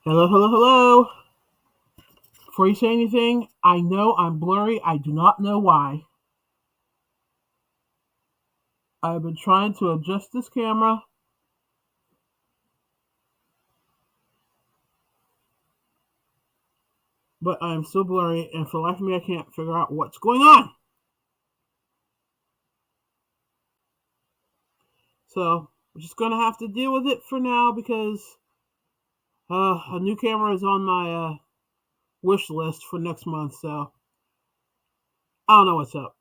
Hello, hello, hello. Before you say anything, I know I'm blurry. I do not know why. I've been trying to adjust this camera, but I'm still blurry, and for the life of me, I can't figure out what's going on. So we're just gonna have to deal with it for now because a new camera is on my wish list for next month. So I don't know what's up.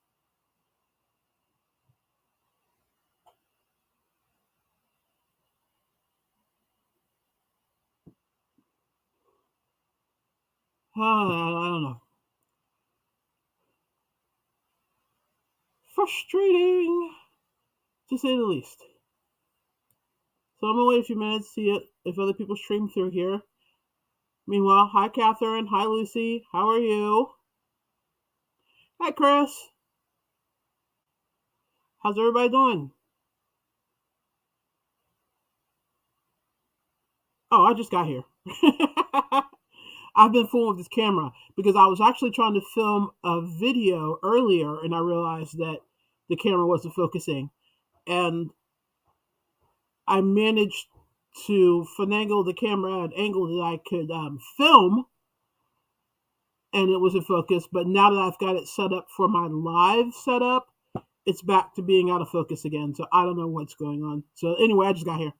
I don't know. Frustrating, to say the least. So I'm gonna wait a few minutes to see if other people stream through here. Meanwhile, hi Catherine, hi Lucy, how are you? Hi Chris, how's everybody doing? Oh, I just got here. I've been fooling with this camera because I was actually trying to film a video earlier and I realized that the camera wasn't focusing. And I managed to finagle the camera at an angle that I could film and it was in focus. But now that I've got it set up for my live setup, it's back to being out of focus again. So I don't know what's going on. So anyway, I just got here.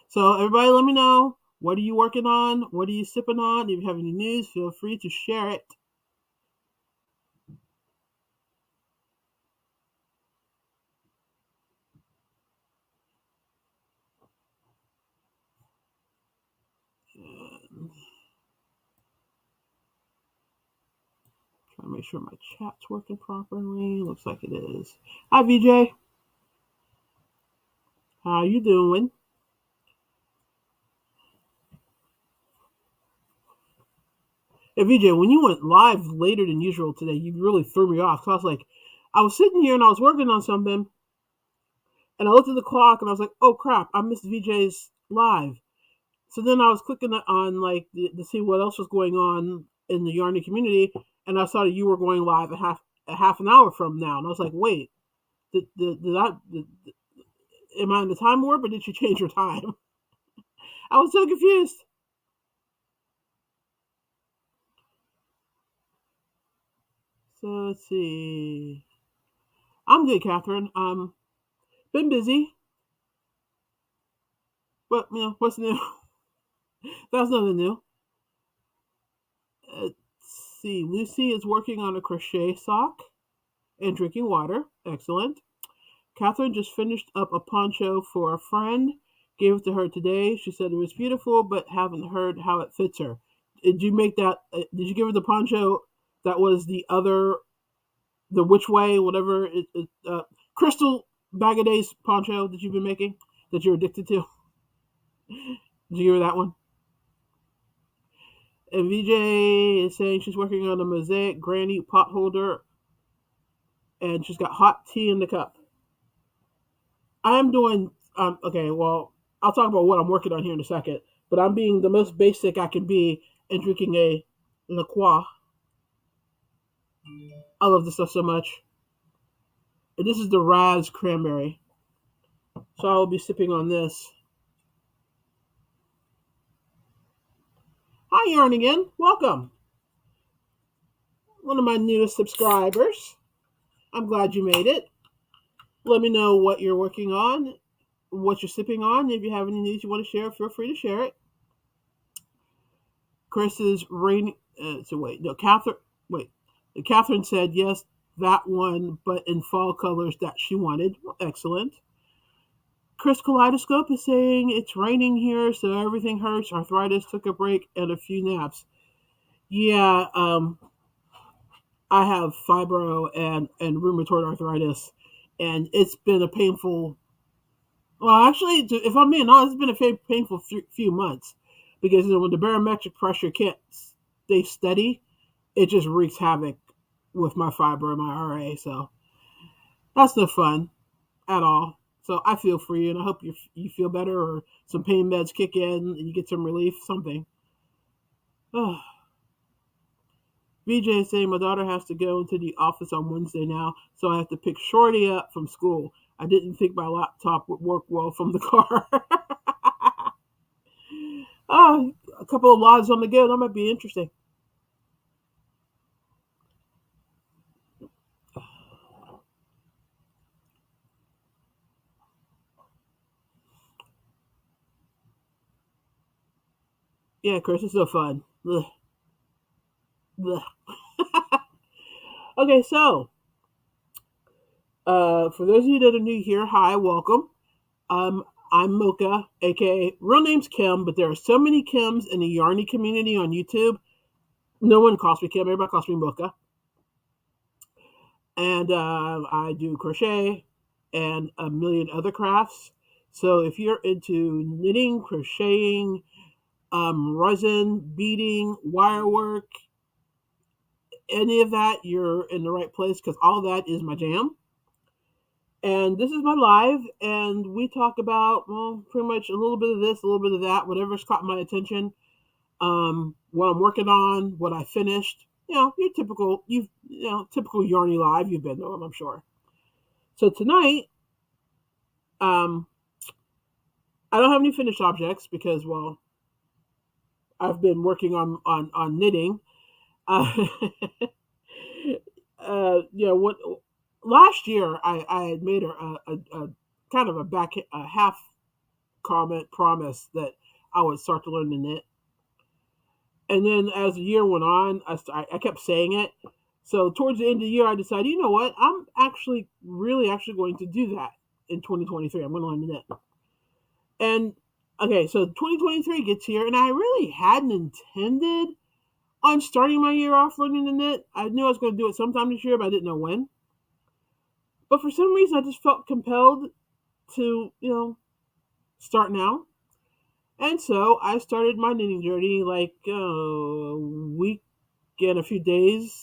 So everybody let me know, what are you working on? What are you sipping on? If you have any news, feel free to share it. And try to make sure my chat's working properly. Looks like it is. Hi VJ. How you doing? Hey VJ, when you went live later than usual today, you really threw me off. So I was like, I was sitting here and I was working on something, and I looked at the clock and I was like, oh crap, I missed VJ's live. So then I was clicking on like to see what else was going on in the Yarny community, and I saw that you were going live a half an hour from now, and I was like, wait, am I in the time warp or did you change your time? I was so confused. So let's see. I'm good, Catherine. Been busy, but what's new? That's nothing new. Let's see. Lucy is working on a crochet sock and drinking water. Excellent. Catherine just finished up a poncho for a friend. Gave it to her today. She said it was beautiful, but haven't heard how it fits her. Did you make that? Did you give her the poncho that was the which way, whatever crystal bag of days poncho that you've been making that you're addicted to? Did you give her that one? And VJ is saying she's working on a mosaic granny pot holder and she's got hot tea in the cup. I'm doing okay, well, I'll talk about what I'm working on here in a second, but I'm being the most basic I can be and drinking a La Croix. I love this stuff so much. And this is the Raz cranberry. So I will be sipping on this. Hi Yarn again. Welcome. One of my newest subscribers. I'm glad you made it. Let me know what you're working on, what you're sipping on. If you have any news you want to share, feel free to share it. Chris is rain. So wait, no, Catherine. Wait, Catherine said yes, that one, but in fall colors that she wanted. Well, excellent. Chris Kaleidoscope is saying it's raining here, so everything hurts. Arthritis, took a break and a few naps. Yeah, I have fibro and rheumatoid arthritis, and it's been a painful. Well, actually, if I'm being honest, it's been a painful few months because when the barometric pressure can't stay steady, it just wreaks havoc with my fiber and my RA. So that's no fun at all. So I feel for you, and I hope you feel better, or some pain meds kick in, and you get some relief, something. Oh, VJ is saying my daughter has to go into the office on Wednesday now, so I have to pick Shorty up from school. I didn't think my laptop would work well from the car. Oh, a couple of lives on the go. That might be interesting. Yeah, Chris, it's so fun. Ugh, ugh. Okay, so for those of you that are new here, hi, welcome. Um, I'm Mocha, aka real name's Kim, but there are so many Kims in the Yarny community on YouTube. No one calls me Kim; everybody calls me Mocha. And I do crochet and a million other crafts. So if you're into knitting, crocheting, resin, beading, wire work, any of that, you're in the right place because all that is my jam. And this is my live, and we talk about, well, pretty much a little bit of this, a little bit of that, whatever's caught my attention, what I'm working on, what I finished. Your typical, typical Yarny live. You've been to them, I'm sure. So tonight, um, I don't have any finished objects because, well, I've been working on knitting. Uh, what last year I had made a kind of a half comment promise that I would start to learn to knit, and then as the year went on, I kept saying it. So towards the end of the year, I decided, you know what, I'm actually really actually going to do that in 2023. I'm going to learn to knit, and okay, so 2023 gets here, and I really hadn't intended on starting my year off learning to knit. I knew I was going to do it sometime this year, but I didn't know when. But for some reason, I just felt compelled to, start now. And so I started my knitting journey like a week and a few days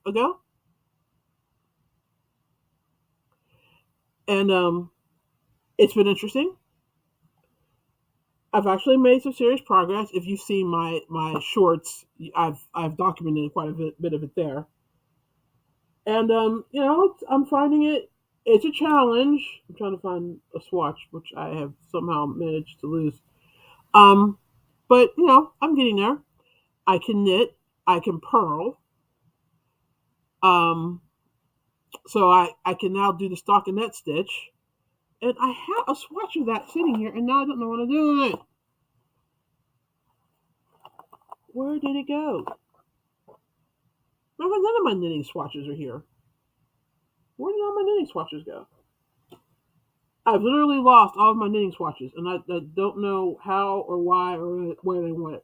ago. And it's been interesting. I've actually made some serious progress. If you've seen my shorts, I've documented quite a bit of it there. And I'm finding it. It's a challenge. I'm trying to find a swatch, which I have somehow managed to lose. Um, but I'm getting there. I can knit. I can purl. Um, so I can now do the stockinette stitch. And I have a swatch of that sitting here, and now I don't know what to do with it. Where did it go? Remember, none of my knitting swatches are here. Where did all my knitting swatches go? I've literally lost all of my knitting swatches, and I don't know how or why or where they went.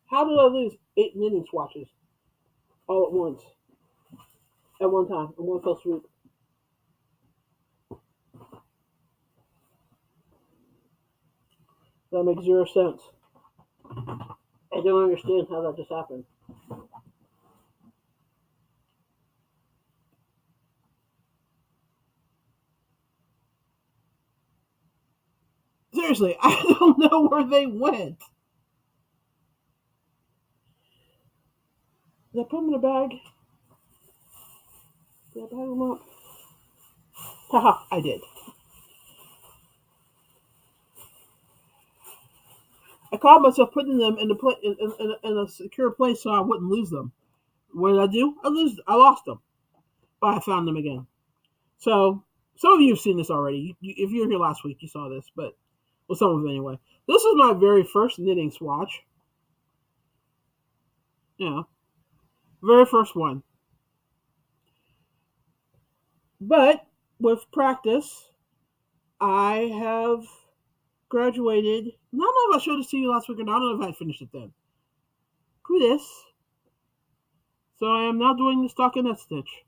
How did I lose 8 knitting swatches all at once, at one time, in one fell swoop? That makes zero sense. I don't understand how that just happened. Seriously, I don't know where they went. Did I put them in a bag? Did I bag them up? Haha, I did. I caught myself putting them in a secure place so I wouldn't lose them. What did I do? I lost them, but I found them again. So some of you have seen this already. If you were here last week, you saw this, but well, some of them anyway. This is my very first knitting swatch. Yeah, very first one. But with practice, I have graduated. I don't know if I showed this to you last week or not. I don't know if I finished it then. Who this? So I am now doing the stockinette stitch.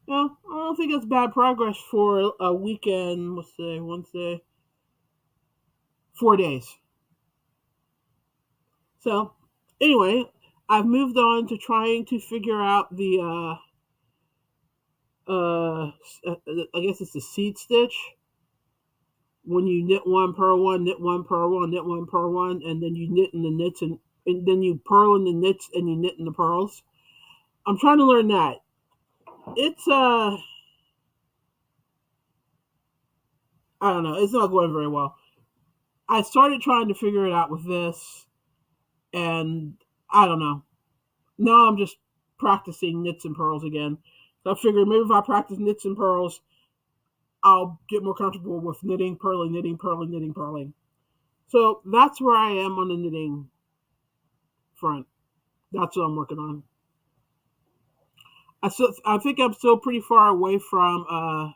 Yeah, I don't think that's bad progress for a weekend. Let's say Wednesday, 4 days. So Anyway, I've moved on to trying to figure out the I guess it's the seed stitch when you knit one, purl one, knit one, purl one, knit one, purl one, and then you knit in the knits and then you purl in the knits and you knit in the pearls. I'm trying to learn that. It's I don't know, it's not going very well. I started trying to figure it out with this, and I don't know. Now I'm just practicing knits and pearls again. So I figured maybe if I practice knits and pearls, I'll get more comfortable with knitting, purling, knitting, purling, knitting, purling. So that's where I am on the knitting front. That's what I'm working on. I think I'm still pretty far away from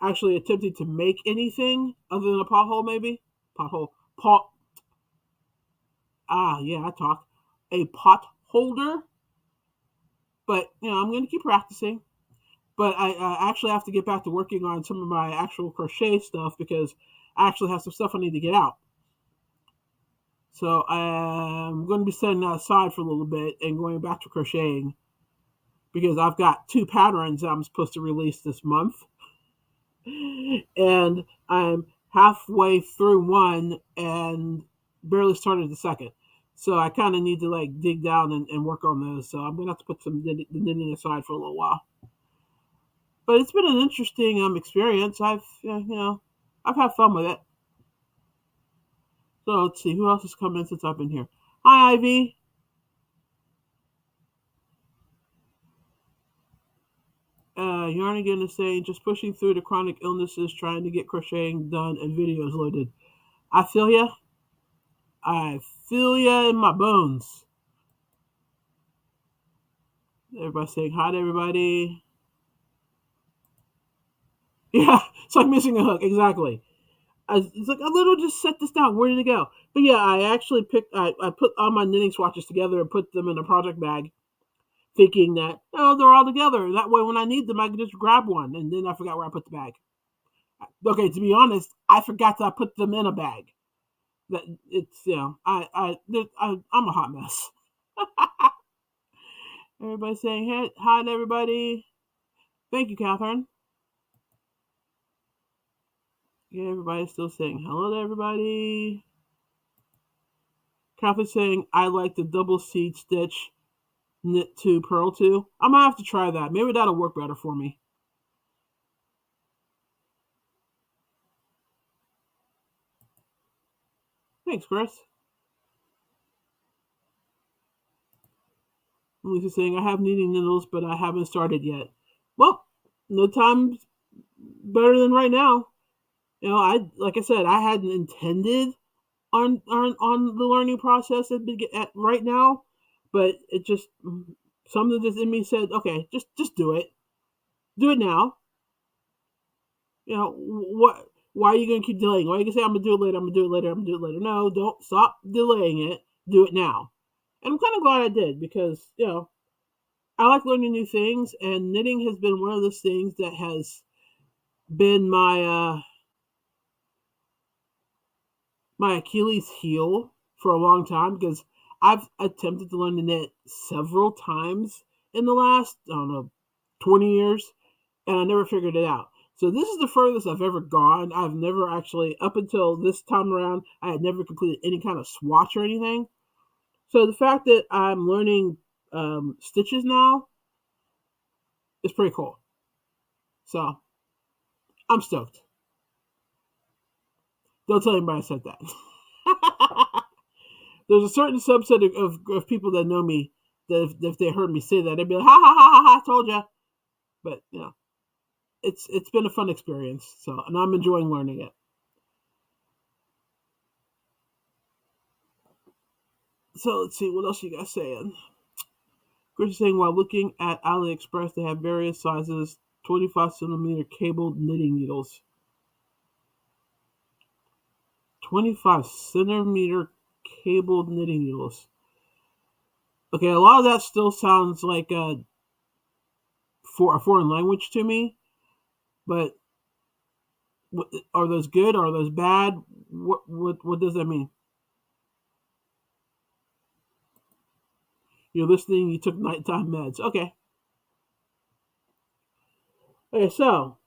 actually attempting to make anything other than a pothole, maybe pothole pot. Yeah, I talk a pot holder, but I'm going to keep practicing. But I actually have to get back to working on some of my actual crochet stuff because I actually have some stuff I need to get out. So I'm going to be setting that aside for a little bit and going back to crocheting because I've got 2 patterns I'm supposed to release this month. And I'm halfway through one and barely started the second. So I kind of need to like dig down and work on those. So I'm going to have to put some knitting aside for a little while. But it's been an interesting experience. I've had fun with it. So let's see who else has come in since I've been here. Hi, Ivy. Yarnigan is saying just pushing through the chronic illnesses, trying to get crocheting done and videos loaded. I feel ya. I feel ya in my bones. Everybody saying hi to everybody. Yeah, it's like missing a hook. Exactly. It's like a little just set this down. Where did it go? But yeah, I actually I put all my knitting swatches together and put them in a project bag, thinking that they're all together. That way, when I need them, I can just grab one. And then I forgot where I put the bag. Okay, to be honest, I forgot that I put them in a bag. That it's I'm a hot mess. Everybody saying hey, hi to everybody. Thank you, Catherine. Yeah, everybody's still saying hello to everybody. Catherine's saying I like the double seed stitch knit to purl to. I'm gonna have to try that. Maybe that'll work better for me. Thanks, Chris. Lisa's saying I have knitting needles, but I haven't started yet. Well, no time's better than right now. I like I said, I hadn't intended on the learning process at right now, but it just something just in me said, okay, just do it now. What? Why are you gonna keep delaying? Why are you gonna say I'm gonna do it later? I'm gonna do it later. I'm gonna do it later. No, don't stop delaying it. Do it now. And I'm kind of glad I did because I like learning new things, and knitting has been one of those things that has been my Achilles heel for a long time because I've attempted to learn to knit several times in the last, I don't know, 20 years, and I never figured it out. So this is the furthest I've ever gone. I've never actually, up until this time around, I had never completed any kind of swatch or anything. So the fact that I'm learning stitches now is pretty cool. So I'm stoked. Don't tell anybody I said that. There's a certain subset of people that know me that if they heard me say that, they'd be like, ha ha ha ha ha, I told you. But it's been a fun experience. So, and I'm enjoying learning it. So let's see what else you guys saying. Chris is saying while looking at AliExpress, they have various sizes, 25 centimeter cabled knitting needles. 25 centimeter cabled knitting needles. Okay, a lot of that still sounds like for a foreign language to me, but are those good? Are those bad? What does that mean? You're listening. You took nighttime meds. Okay. Okay. So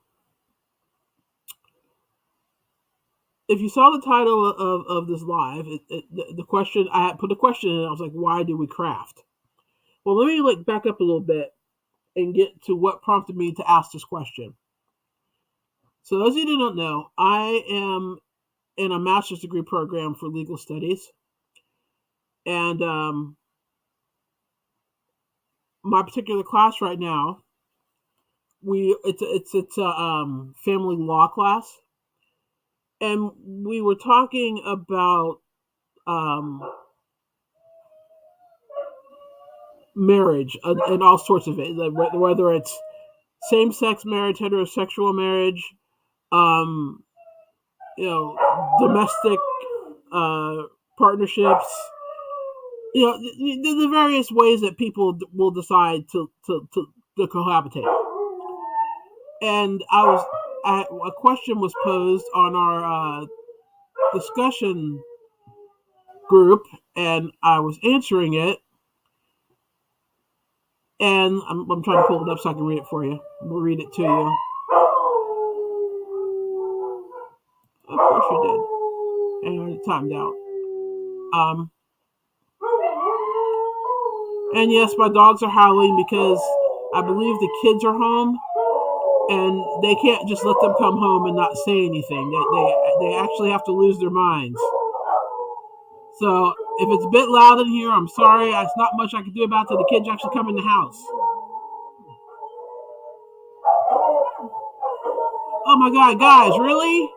if you saw the title of this live, the question I had put a question in. I was like, why do we craft? Well, let me like back up a little bit and get to what prompted me to ask this question. So, those of you who don't know, I am in a master's degree program for legal studies, and my particular class right now, it's a family law class, and we were talking about um, marriage and all sorts of it, like whether it's same sex marriage, heterosexual marriage, um, domestic uh, partnerships, the various ways that people will decide to cohabitate. And a question was posed on our discussion group, and I was answering it, and I'm trying to pull it up so I can read it for you. We'll read it to you. Of course you did. And it timed out. And yes, my dogs are howling because I believe the kids are home, and they can't just let them come home and not say anything. They actually have to lose their minds. So if it's a bit loud in here, I'm sorry. It's not much I can do about it. The kids actually come in the house. Oh my God, guys, really?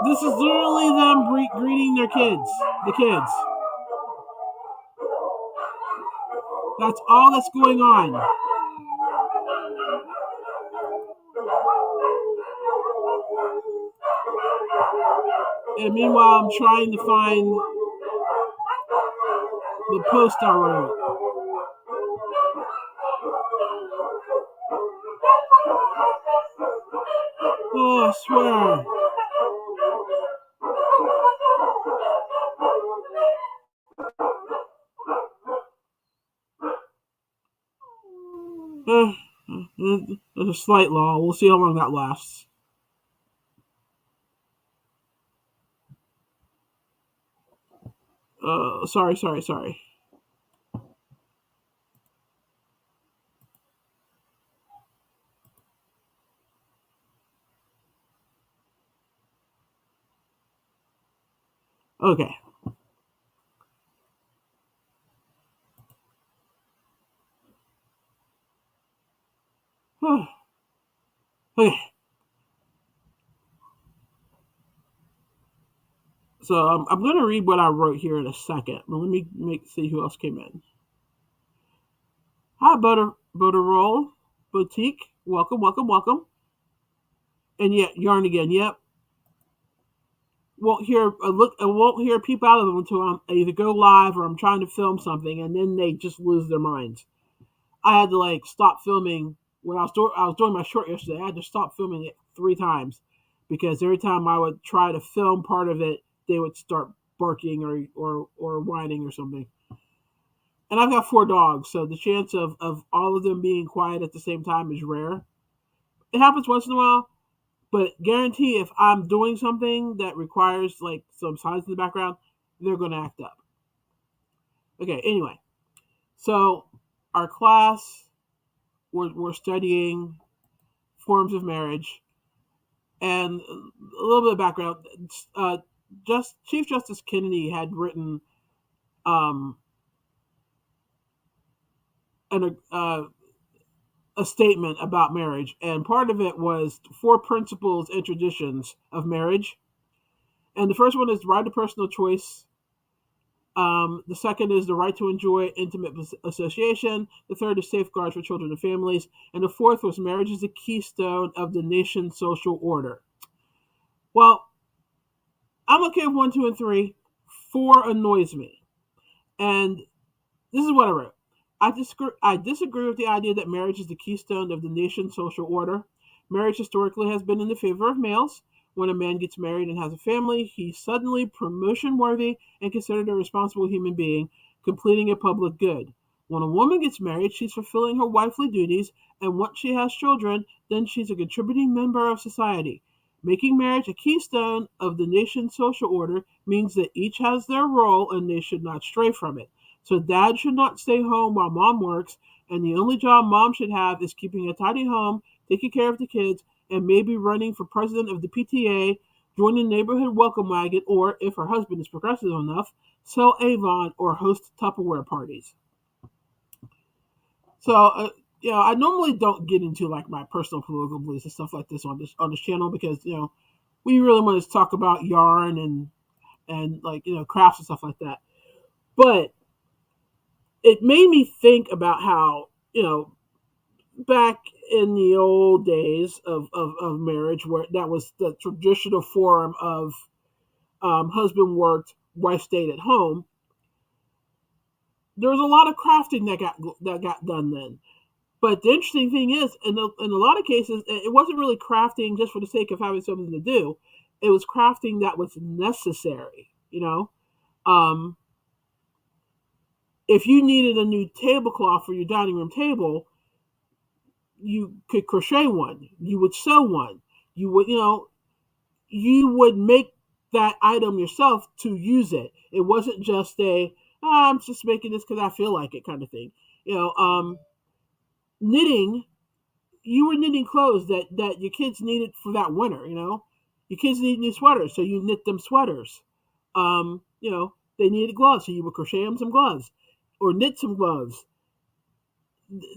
This is literally them greeting their kids. The kids. That's all that's going on. And meanwhile, I'm trying to find the post I wrote. Oh, I swear. There's a slight lull. We'll see how long that lasts. Sorry. Okay. Okay. So I'm going to read what I wrote here in a second. But let me see who else came in. Hi, Butter Roll Boutique. Welcome. And yet, Yarn again. Yep. I won't hear a peep out of them until I either go live or I'm trying to film something, and then they just lose their minds. I had to like stop filming when I was doing my short yesterday. I had to stop filming it 3 times because every time I would try to film part of it, they would start barking or whining or something. And I've got 4 dogs, so the chance of all of them being quiet at the same time is rare. It happens once in a while, but guarantee if I'm doing something that requires like some silence in the background, they're going to act up. Okay, anyway. So our class, we're studying forms of marriage. And a little bit of background. Chief Justice Kennedy had written a statement about marriage, and part of it was 4 principles and traditions of marriage. And the first one is the right to personal choice. The second is the right to enjoy intimate association. The third is safeguards for children and families. And the fourth was marriage is the keystone of the nation's social order. Well, I'm okay with 1, 2, and 3. 4 annoys me. And this is what I wrote. I disagree with the idea that marriage is the keystone of the nation's social order. Marriage historically has been in the favor of males, When a man gets married and has a family, he's suddenly promotion worthy and considered a responsible human being, completing a public good. When a woman gets married, she's fulfilling her wifely duties, and once she has children, then she's a contributing member of society. Making marriage a keystone of the nation's social order means that each has their role and they should not stray from it. So dad should not stay home while mom works, and the only job mom should have is keeping a tidy home, taking care of the kids, and maybe running for president of the PTA, join the neighborhood welcome wagon, or, if her husband is progressive enough, sell Avon or host Tupperware parties. So, I normally don't get into like my personal political beliefs and stuff like this on this channel because we really want to talk about yarn and like crafts and stuff like that. But it made me think about how back in the old days of marriage, where that was the traditional form of husband worked, wife stayed at home. There was a lot of crafting that got done then. But the interesting thing is, in a lot of cases, it wasn't really crafting just for the sake of having something to do. It was crafting that was necessary. Um, if you needed a new tablecloth for your dining room table, you could crochet one. You would sew one. You would make that item yourself to use it. It wasn't just I'm just making this because I feel like it kind of thing. Knitting, you were knitting clothes that your kids needed for that winter. Your kids need new sweaters, so you knit them sweaters. They needed gloves, so you would crochet them some gloves or knit some gloves.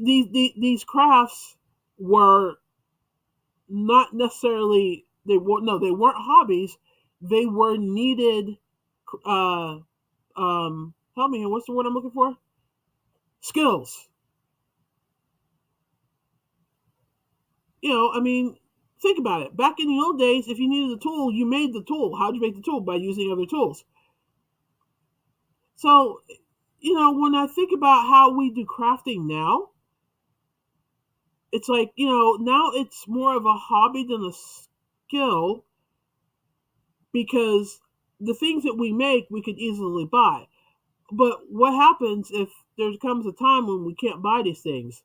These crafts were not necessarily they weren't hobbies. They were needed. Help me here. What's the word I'm looking for? Skills. I mean, think about it. Back in the old days, if you needed a tool, you made the tool. How'd you make the tool? By using other tools. So, when I think about how we do crafting now, it's like, now it's more of a hobby than a skill because the things that we make, we could easily buy. But what happens if there comes a time when we can't buy these things?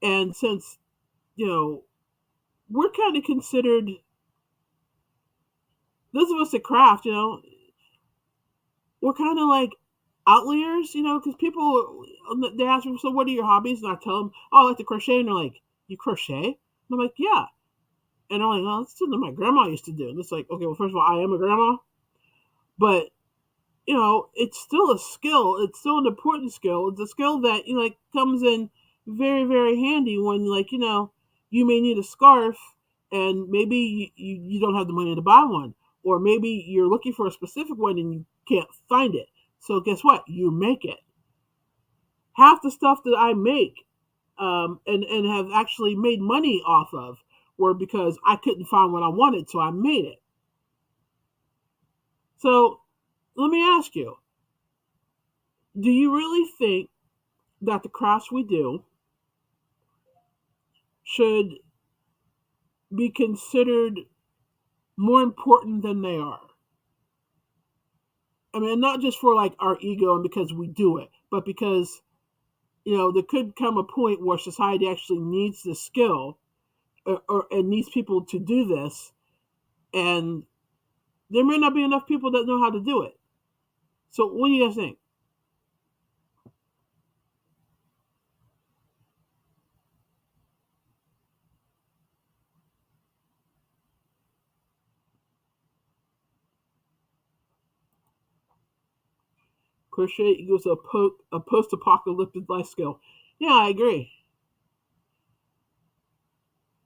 And since, we're kind of considered, those of us that craft, we're kind of like outliers, because people, they ask me, so what are your hobbies? And I tell them, oh, I like to crochet. And they're like, you crochet? And I'm like, yeah. And they're like, oh, that's something my grandma used to do. And it's like, okay, well, first of all, I am a grandma. But, it's still a skill. It's still an important skill. It's a skill that, comes in very, very handy when, you may need a scarf and maybe you don't have the money to buy one. Or maybe you're looking for a specific one and you can't find it. So guess what? You make it. Half the stuff that I make and have actually made money off of were because I couldn't find what I wanted, so I made it. So let me ask you, do you really think that the crafts we do should be considered more important than they are? I mean, not just for like our ego and because we do it, but because, there could come a point where society actually needs the skill and needs people to do this, and there may not be enough people that know how to do it. So, what do you guys think? Crochet equals a post-apocalyptic life skill. Yeah, I agree.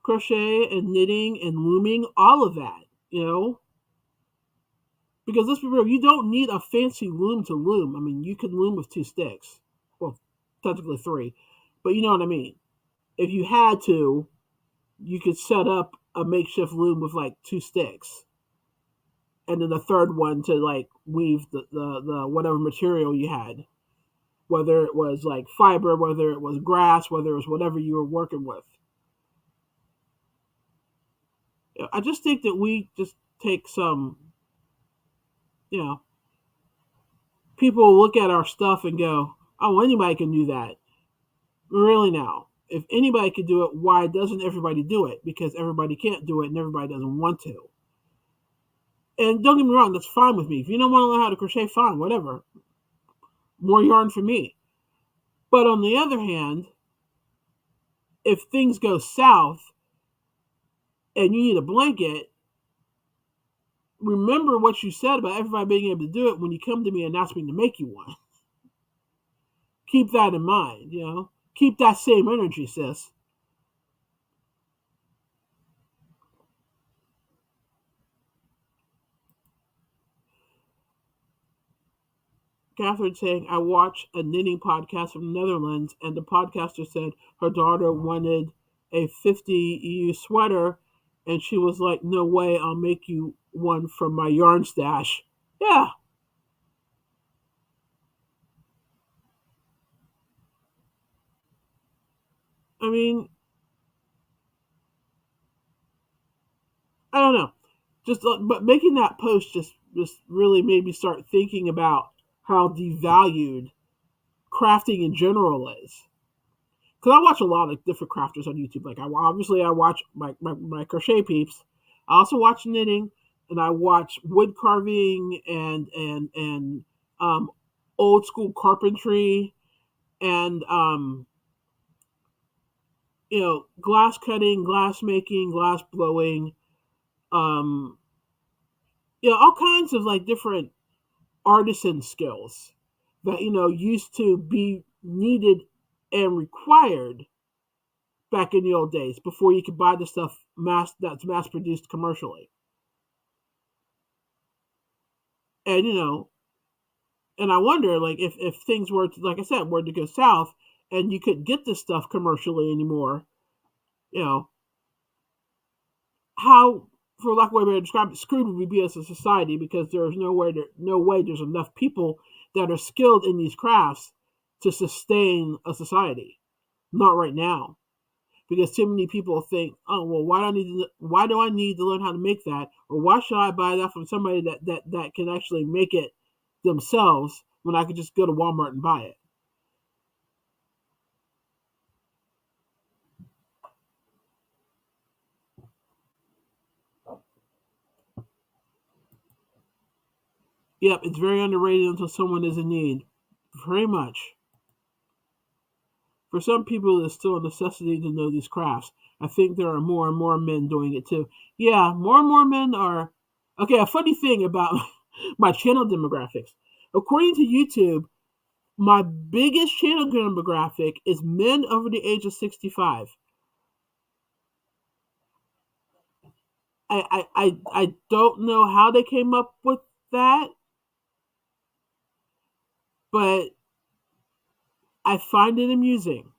Crochet and knitting and looming, all of that, because let's be real, you don't need a fancy loom to loom. I mean, you can loom with two sticks. Well, technically three, but you know what I mean. If you had to, you could set up a makeshift loom with like two sticks, and then the third one to like weave the whatever material you had, whether it was like fiber, whether it was grass, whether it was whatever you were working with. I just think that we just take some, you know, people look at our stuff and go, oh, anybody can do that. Really now. If anybody can do it, why doesn't everybody do it? Because everybody can't do it and everybody doesn't want to. And don't get me wrong, that's fine with me. If you don't want to learn how to crochet, fine, whatever. More yarn for me. But on the other hand, if things go south and you need a blanket, remember what you said about everybody being able to do it when you come to me and ask me to make you one. Keep that in mind, you know. Keep that same energy, sis. Catherine saying, I watched a knitting podcast from the Netherlands, and the podcaster said her daughter wanted a 50 EU sweater, and she was like, no way, I'll make you one from my yarn stash. Yeah, I mean, I don't know. But making that post just really made me start thinking about how devalued crafting in general is. Because I watch a lot of different crafters on YouTube. Like I watch my crochet peeps. I also watch knitting, and I watch wood carving and old school carpentry and glass cutting, glass making, glass blowing, um, all kinds of like different artisan skills that used to be needed and required back in the old days before you could buy the stuff that's mass produced commercially. And and I wonder like if things were to, like I said, were to go south and you couldn't get this stuff commercially anymore, you know, how, for lack of a way to describe it, screwed would we be as a society, because there's no way there's enough people that are skilled in these crafts to sustain a society. Not right now, because too many people think, oh well, why do I need to learn how to make that, or why should I buy that from somebody that can actually make it themselves when I could just go to Walmart and buy it. Yep, it's very underrated until someone is in need. Very much. For some people, it's still a necessity to know these crafts. I think there are more and more men doing it too. Yeah, more and more men are. Okay, a funny thing about my channel demographics. According to YouTube, my biggest channel demographic is men over the age of 65. I don't know how they came up with that, but I find it amusing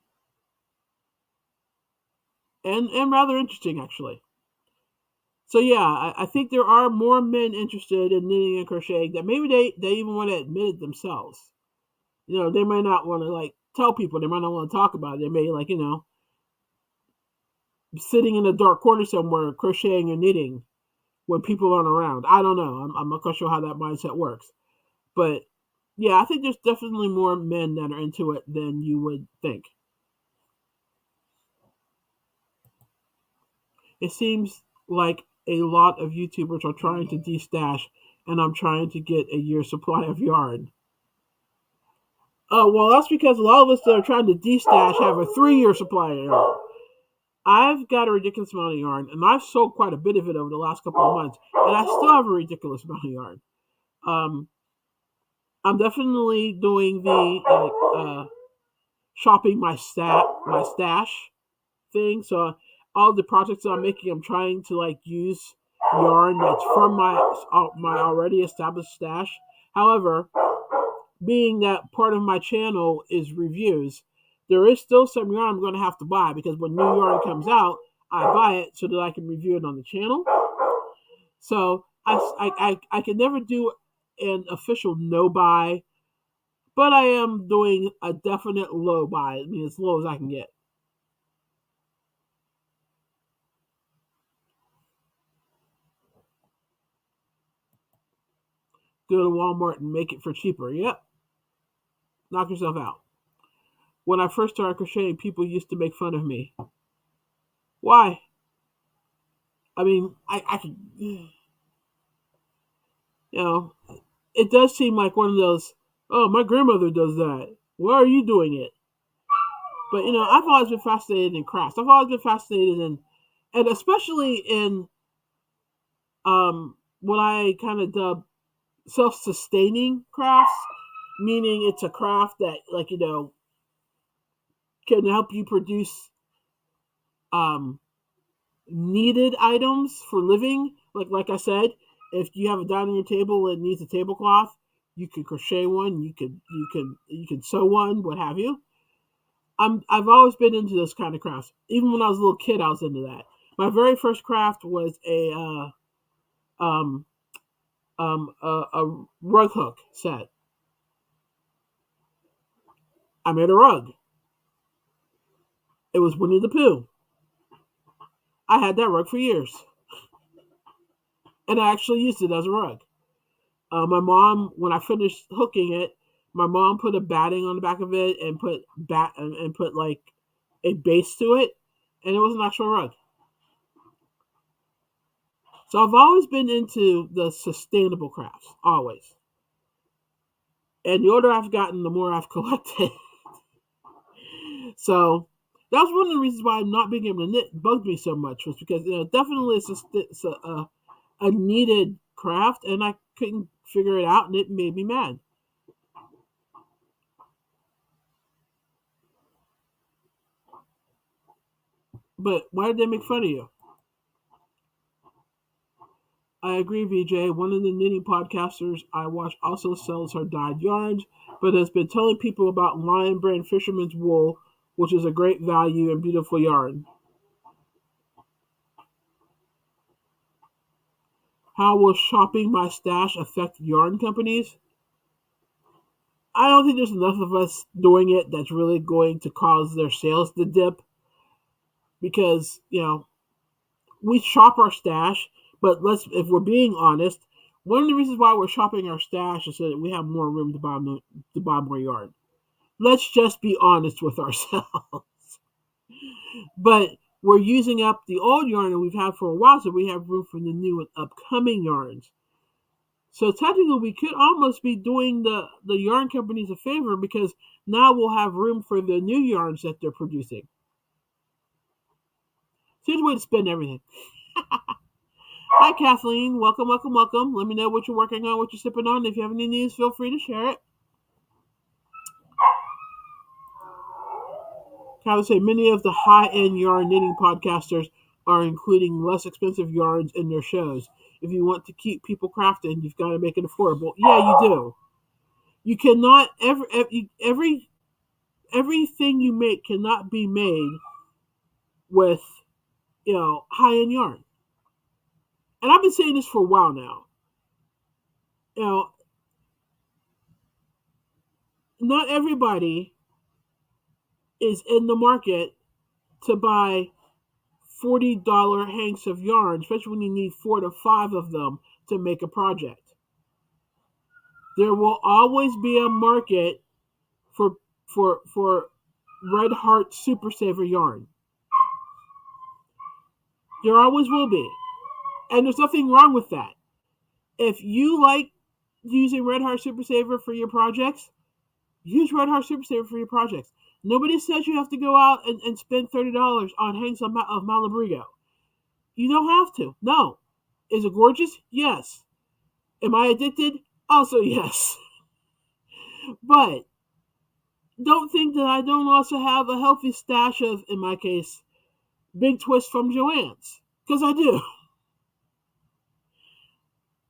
and rather interesting, actually. So yeah, I think there are more men interested in knitting and crocheting that maybe they even want to admit it themselves. They may not want to like tell people. They might not want to talk about it. They may like sitting in a dark corner somewhere crocheting or knitting when people aren't around. I don't know. I'm not quite sure how that mindset works, but yeah, I think there's definitely more men that are into it than you would think. It seems like a lot of YouTubers are trying to de-stash, and I'm trying to get a year's supply of yarn. Oh, well, that's because a lot of us that are trying to de-stash have a 3-year supply of yarn. I've got a ridiculous amount of yarn, and I've sold quite a bit of it over the last couple of months, and I still have a ridiculous amount of yarn. Um, I'm definitely doing the shopping my stash thing. So all the projects that I'm making, I'm trying to like use yarn that's from my already established stash. However, being that part of my channel is reviews, there is still some yarn I'm going to have to buy, because when new yarn comes out, I buy it so that I can review it on the channel. So I can never do an official no buy, but I am doing a definite low buy. I mean, as low as I can get. Go to Walmart and make it for cheaper. Yep, knock yourself out. When I first started crocheting, people used to make fun of me. Why? I mean, I could, it does seem like one of those, oh, my grandmother does that. Why are you doing it? But, I've always been fascinated in crafts. I've always been fascinated and especially in what I kind of dub self-sustaining crafts, meaning it's a craft that, like, can help you produce um, needed items for living. Like I said, if you have a dining room table that needs a tablecloth, you can crochet one. You can sew one, what have you. I've always been into those kind of crafts. Even when I was a little kid, I was into that. My very first craft was a rug hook set. I made a rug. It was Winnie the Pooh. I had that rug for years, and I actually used it as a rug. My mom, when I finished hooking it, my mom put a batting on the back of it and put like a base to it, and it was an actual rug. So I've always been into the sustainable crafts, always. And the older I've gotten, the more I've collected. So that was one of the reasons why not being able to knit bugged me so much, was because definitely it's a needed craft, and I couldn't figure it out, and it made me mad. But why did they make fun of you? I agree, VJ. One of the knitting podcasters I watch also sells her dyed yarns, but has been telling people about Lion Brand Fisherman's Wool, which is a great value and beautiful yarn. How will shopping my stash affect yarn companies? I don't think there's enough of us doing it that's really going to cause their sales to dip, because, we shop our stash, but if we're being honest, one of the reasons why we're shopping our stash is so that we have more room to buy more yarn. Let's just be honest with ourselves. But we're using up the old yarn that we've had for a while, so we have room for the new and upcoming yarns. So technically, we could almost be doing the yarn companies a favor, because now we'll have room for the new yarns that they're producing. So here's a way to spend everything. Hi, Kathleen. Welcome, welcome, welcome. Let me know what you're working on, what you're sipping on. If you have any news, feel free to share it. I would say many of the high-end yarn knitting podcasters are including less expensive yarns in their shows. If you want to keep people crafting, you've got to make it affordable. Yeah, you do. You cannot everything you make cannot be made with high-end yarn. And I've been saying this for a while now. Not everybody is in the market to buy $40 hanks of yarn, especially when you need 4 to 5 of them to make a project. There will always be a market for Red Heart Super Saver yarn. There always will be. And there's nothing wrong with that. If you like using Red Heart Super Saver for your projects, use Red Heart Super Saver for your projects. Nobody says you have to go out and spend $30 on hanks of Malabrigo. You don't have to. No. Is it gorgeous? Yes. Am I addicted? Also yes. But don't think that I don't also have a healthy stash of, in my case, Big Twist from Joann's. Because I do.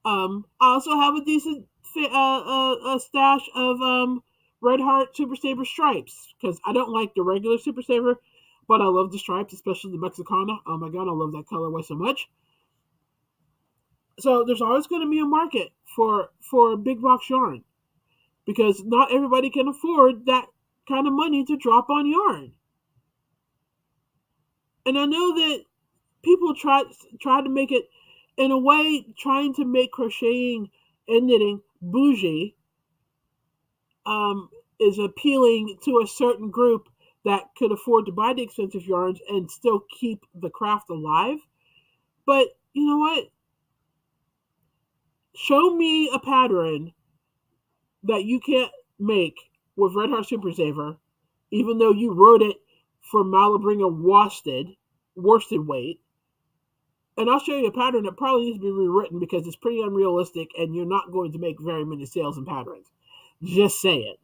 I also have a decent stash of Red Heart Super Saver stripes. Because I don't like the regular Super Saver, but I love the stripes, especially the Mexicana. Oh my god, I love that colorway so much. So there's always going to be a market for big box yarn, because not everybody can afford that kind of money to drop on yarn. And I know that people try to make it, in a way, trying to make crocheting and knitting bougie, um, is appealing to a certain group that could afford to buy the expensive yarns and still keep the craft alive. But you know what? Show me a pattern that you can't make with Red Heart Super Saver, even though you wrote it for Malabringer worsted weight. And I'll show you a pattern that probably needs to be rewritten because it's pretty unrealistic and you're not going to make very many sales in patterns. Just say it.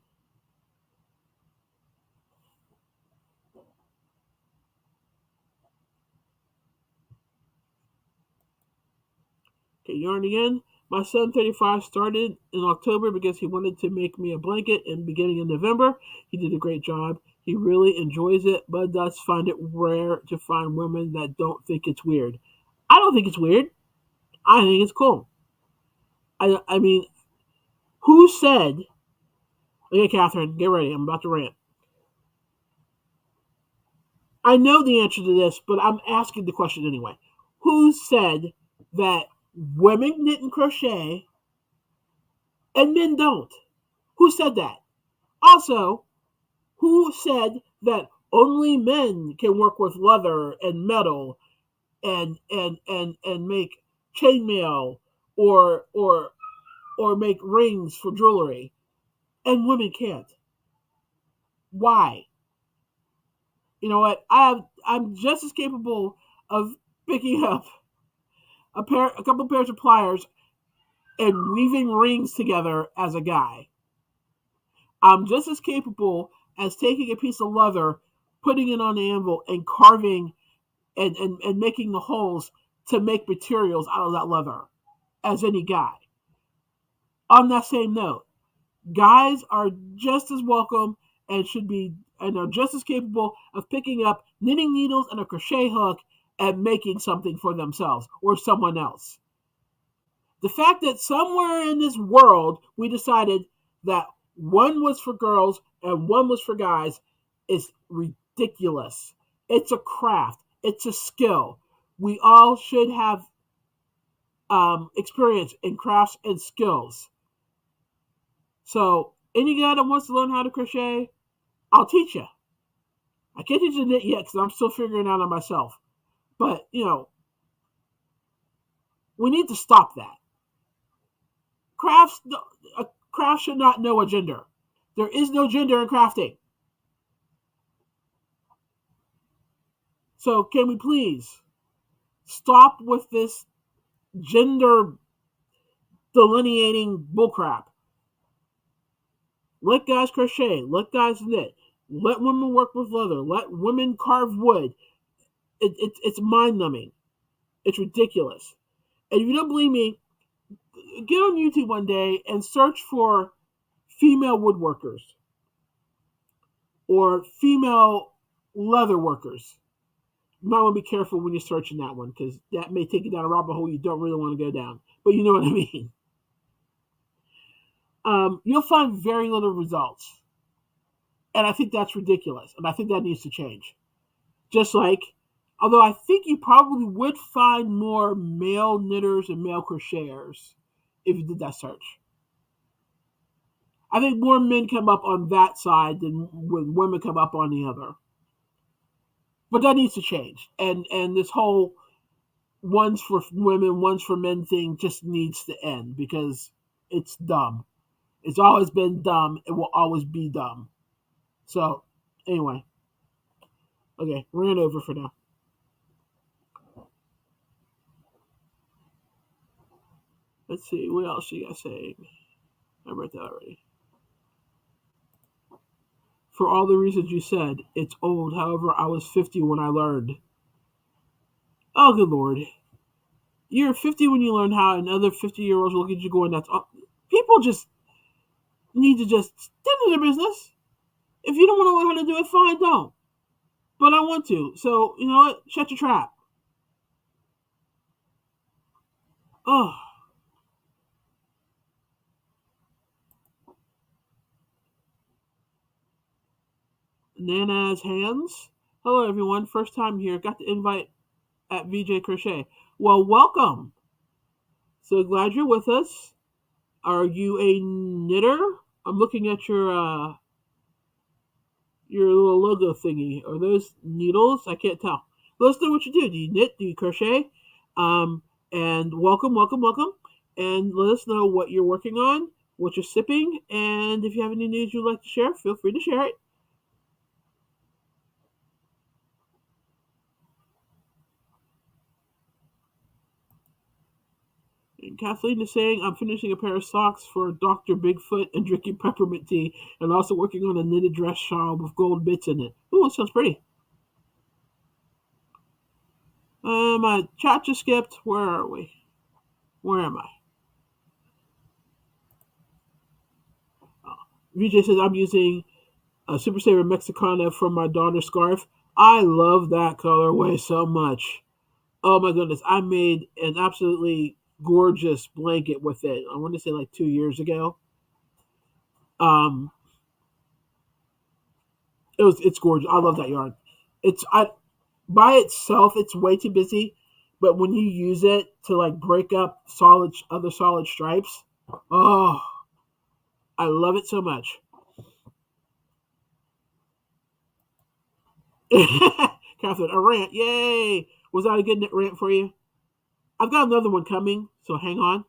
Okay, yarn again. My son 35 started in October because he wanted to make me a blanket in beginning of November. He did a great job. He really enjoys it, but does find it rare to find women that don't think it's weird. I don't think it's weird. I think it's cool. I mean, who said, okay, Catherine, get ready. I'm about to rant. I know the answer to this, but I'm asking the question anyway. Who said that women didn't crochet and men don't? Who said that? Also, who said that only men can work with leather and metal and make chainmail or make rings for jewelry and women can't? Why? You know what? I'm just as capable of picking up a couple pairs of pliers and weaving rings together as a guy. I'm just as capable as taking a piece of leather, putting it on the anvil, and carving and making the holes to make materials out of that leather as any guy. On that same note, guys are just as welcome and should be and are just as capable of picking up knitting needles and a crochet hook and making something for themselves or someone else. The fact that somewhere in this world we decided that one was for girls and one was for guys is ridiculous. It's a craft, it's a skill. We all should have experience in crafts and skills. So, any guy that wants to learn how to crochet, I'll teach you. I can't teach you to knit yet because I'm still figuring it out on myself. But, we need to stop that. Crafts, a craft should not know a gender. There is no gender in crafting. So can we please stop with this gender delineating bullcrap? Let guys crochet. Let guys knit. Let women work with leather. Let women carve wood. It's mind numbing. It's ridiculous. And if you don't believe me, get on YouTube one day and search for female woodworkers or female leather workers. You might want to be careful when you're searching that one because that may take you down a rabbit hole you don't really want to go down. But you know what I mean. You'll find very little results. And I think that's ridiculous. And I think that needs to change. Just like, although I think you probably would find more male knitters and male crocheters if you did that search. I think more men come up on that side than when women come up on the other. But that needs to change. And this whole one's for women, one's for men thing just needs to end because it's dumb. It's always been dumb. It will always be dumb. So, anyway. Okay, ran over for now. Let's see, what else you guys saying? I read that already. For all the reasons you said, it's old. However, I was 50 when I learned. Oh, good lord. You're 50 when you learn how another 50-year-olds will look at you going, that's all. People just need to just tend to their business. If you don't want to learn how to do it, fine, don't. But I want to. So, you know what? Shut your trap. Oh. Nana's hands. Hello, everyone. First time here. Got the invite at VJ Crochet. Well, welcome. So glad you're with us. Are you a knitter? I'm looking at your little logo thingy. Are those needles? I can't tell. Let us know what you do. Do you knit? Do you crochet? And welcome, welcome, welcome. And let us know what you're working on, what you're sipping, and if you have any news you'd like to share, feel free to share it. And Kathleen is saying, I'm finishing a pair of socks for Dr. Bigfoot and drinking peppermint tea, and also working on a knitted dress shawl with gold bits in it. Ooh, it sounds pretty. My chat just skipped. Where are we? Where am I? VJ says, I'm using a Super Saver Mexicana for my daughter's scarf. I love that colorway so much. Oh my goodness. I made an absolutely gorgeous blanket with it. I want to say like 2 years ago. Um, it's gorgeous. I love that yarn. It's I by itself it's way too busy, but when you use it to like break up solid stripes, oh, I love it so much. Catherine, a rant, yay! Was that a good rant for you? I've got another one coming, so hang on.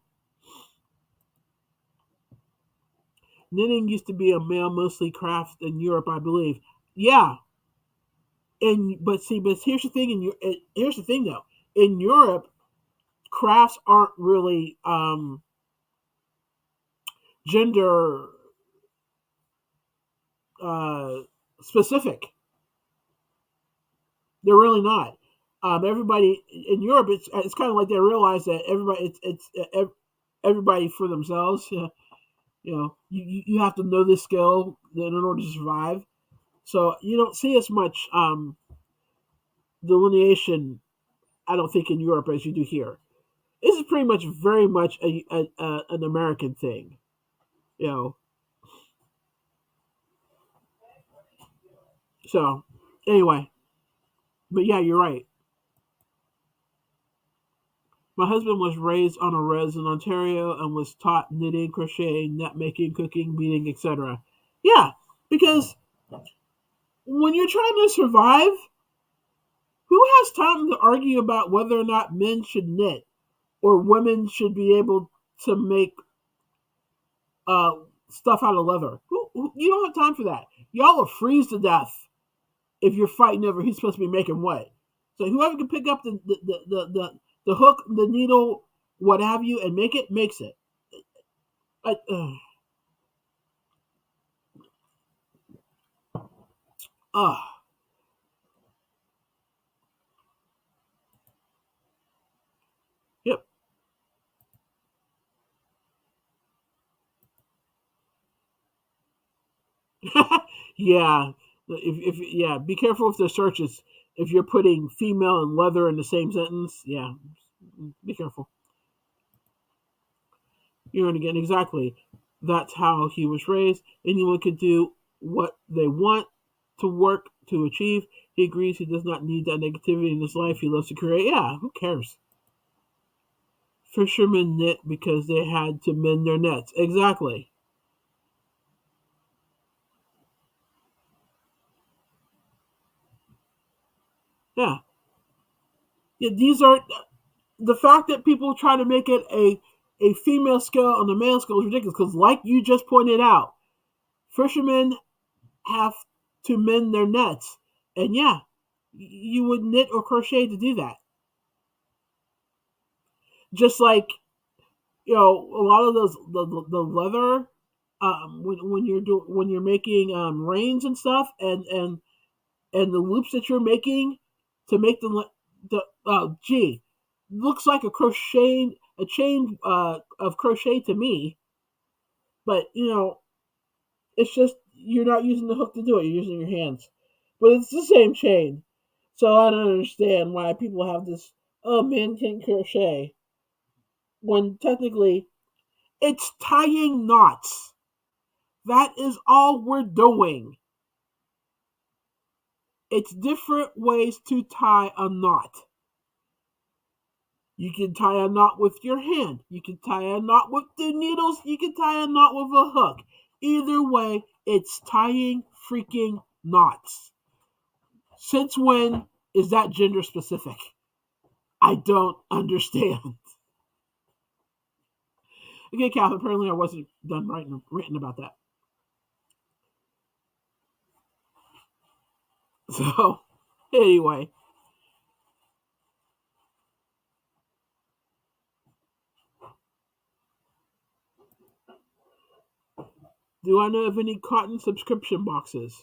Knitting used to be a male mostly craft in Europe, I believe. Yeah, and but here's the thing. Here's the thing though. In Europe, crafts aren't really gender uh, specific. They're really not. Everybody in Europe, it's kind of like they realize that it's everybody for themselves. You have to know this skill in order to survive. So you don't see as much delineation, I don't think, in Europe as you do here. This is pretty much very much an American thing, you know. So anyway, but yeah, you're right. My husband was raised on a res in Ontario and was taught knitting, crocheting, net making, cooking, beading, etc. Yeah, because when you're trying to survive, who has time to argue about whether or not men should knit or women should be able to make uh, stuff out of leather? You don't have time for that. Y'all will freeze to death if you're fighting over who's supposed to be making what. So whoever can pick up the hook, the needle, what have you, and make it makes it. I, uh, yep. Yeah. If be careful with the searches. If you're putting female and leather in the same sentence, yeah, be careful. You're going to get exactly. That's how he was raised. Anyone can do what they want to work to achieve. He agrees he does not need that negativity in his life. He loves to create. Yeah, who cares? Fishermen knit because they had to mend their nets. Exactly. Yeah. Yeah, these are the fact that people try to make it a female skill and a male skill is ridiculous because, like you just pointed out, fishermen have to mend their nets, and yeah, you would knit or crochet to do that. Just like a lot of those the leather when you're making reins and stuff, and the loops that you're making to make the gee, looks like a chain of crochet to me, but it's just you're not using the hook to do it, you're using your hands, but it's the same chain. So I don't understand why people have this, oh, men can't crochet, when technically it's tying knots. That is all we're doing. It's different ways to tie a knot. You can tie a knot with your hand. You can tie a knot with the needles. You can tie a knot with a hook. Either way, it's tying freaking knots. Since when is that gender specific? I don't understand. Okay, Catherine, apparently I wasn't done written about that. So, anyway. Do I know of any cotton subscription boxes?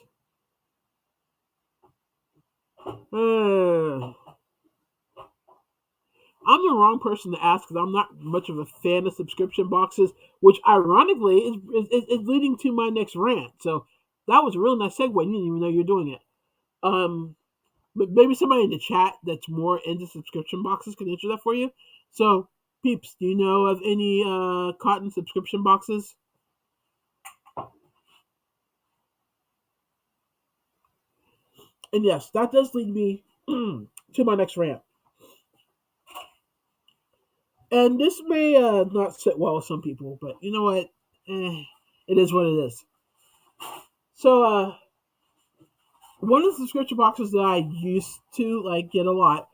Uh, I'm the wrong person to ask because I'm not much of a fan of subscription boxes, which ironically is leading to my next rant. So that was a really nice segue. You didn't even know you're doing it. Um, but maybe somebody in the chat that's more into subscription boxes can answer that for you. So, peeps, do you know of any cotton subscription boxes? And yes, that does lead me to my next rant. And this may not sit well with some people, but you know what? It is what it is. So, one of the subscription boxes that I used to get a lot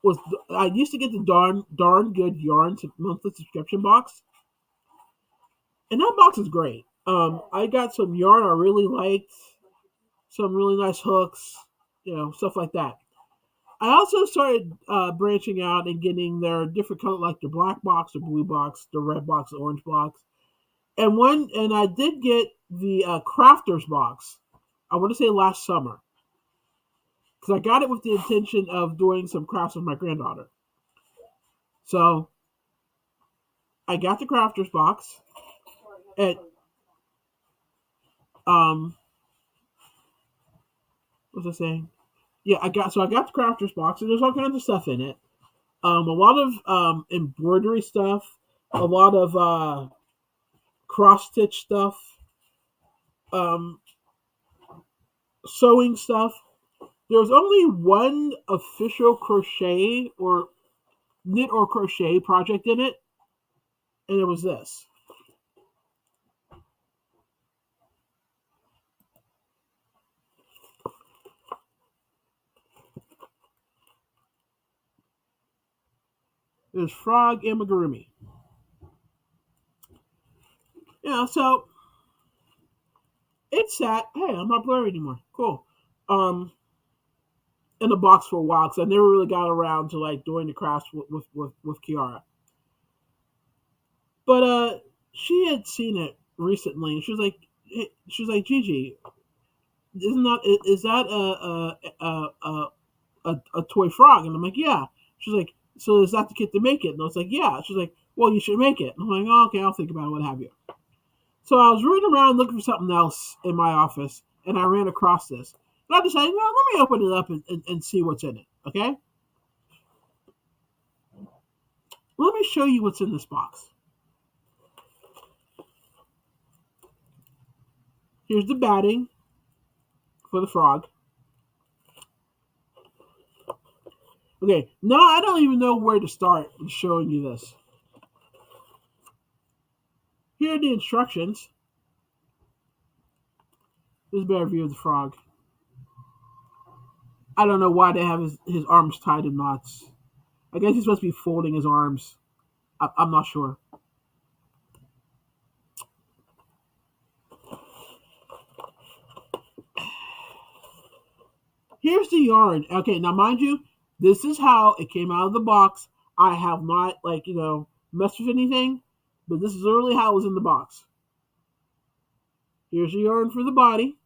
was I used to get the darn good yarn monthly subscription box, and that box is great. I got some yarn I really liked, some really nice hooks, stuff like that. I also started branching out and getting their different color, like the black box, the blue box, the red box, the orange box, and I did get the crafters box. I want to say last summer because I got it with the intention of doing some crafts with my granddaughter. So I got the crafters box, and what was I saying? Yeah, I got the crafters box, and there's all kinds of stuff in it. A lot of embroidery stuff, a lot of cross stitch stuff, um, sewing stuff. There was only one official crochet or knit or crochet project in it, and it was this. It was Frog Amigurumi. So it sat. Hey, I'm not blurry anymore. Cool. Um, in the box for a while because I never really got around to doing the crafts with Kiara. But she had seen it recently, and she was like, Gigi, isn't that is that a toy frog? And I'm like, yeah. She's like, so is that the kit to make it? And I was like, yeah. She's like, well, you should make it. And I'm like, oh, okay, I'll think about it, what have you. So I was running around looking for something else in my office, and I ran across this. And I decided, well, let me open it up and see what's in it, okay? Let me show you what's in this box. Here's the batting for the frog. Okay, now I don't even know where to start with showing you this. Here are the instructions. This is a better view of the frog. I don't know why they have his arms tied in knots. I guess he's supposed to be folding his arms. I'm not sure. Here's the yarn. Okay, now mind you, this is how it came out of the box. I have not messed with anything, but this is literally how it was in the box. Here's the yarn for the body.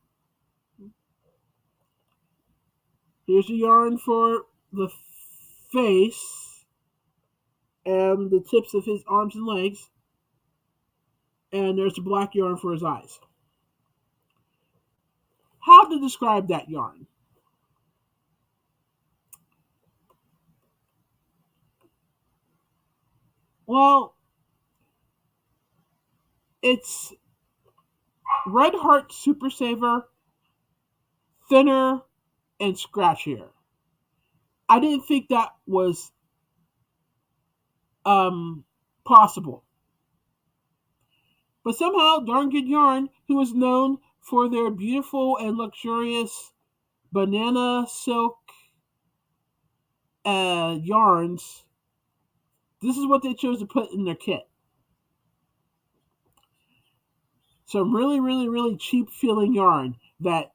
Here's the yarn for the face and the tips of his arms and legs. And there's the black yarn for his eyes. How to describe that yarn? Well, it's Red Heart Super Saver, thinner and scratchier. I didn't think that was um, possible. But somehow, Darn Good Yarn, who is known for their beautiful and luxurious banana silk yarns, this is what they chose to put in their kit. Some really, really, really cheap feeling yarn that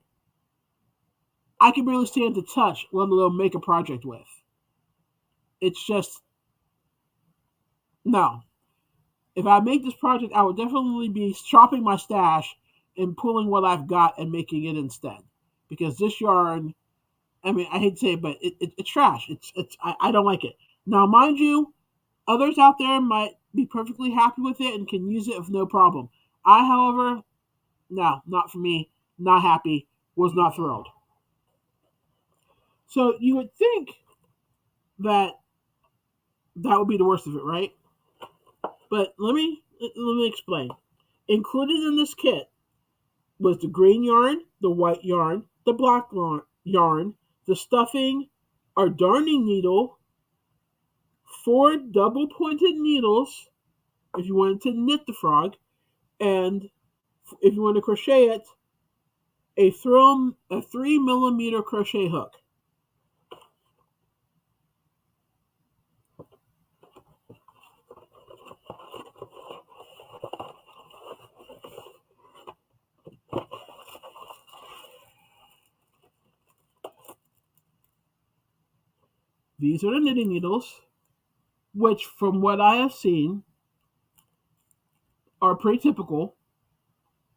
I can barely stand to touch, let alone make a project with. It's just, no. If I make this project, I would definitely be shopping my stash and pulling what I've got and making it instead. Because this yarn, I mean, I hate to say it, but it's trash. I don't like it. Now, mind you, others out there might be perfectly happy with it and can use it with no problem. I, however, no, not for me. Not happy. Was not thrilled. So you would think that that would be the worst of it, right? But let me explain. Included in this kit was the green yarn, the white yarn, the black yarn, the stuffing, our darning needle, 4 double-pointed needles if you wanted to knit the frog, and if you want to crochet it, a 3 millimeter crochet hook. These are the knitting needles, which, from what I have seen, are pretty typical.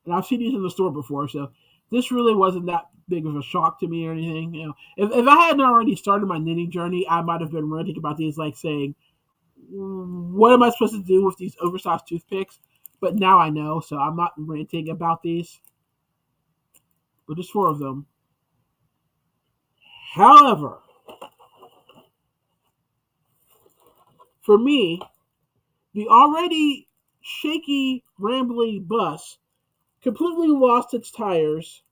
And I've seen these in the store before, so this really wasn't that big of a shock to me or anything. If I hadn't already started my knitting journey, I might have been ranting about these, like saying, "What am I supposed to do with these oversized toothpicks?" But now I know, so I'm not ranting about these. But there's 4 of them. However, for me, the already shaky, rambly bus completely lost its tires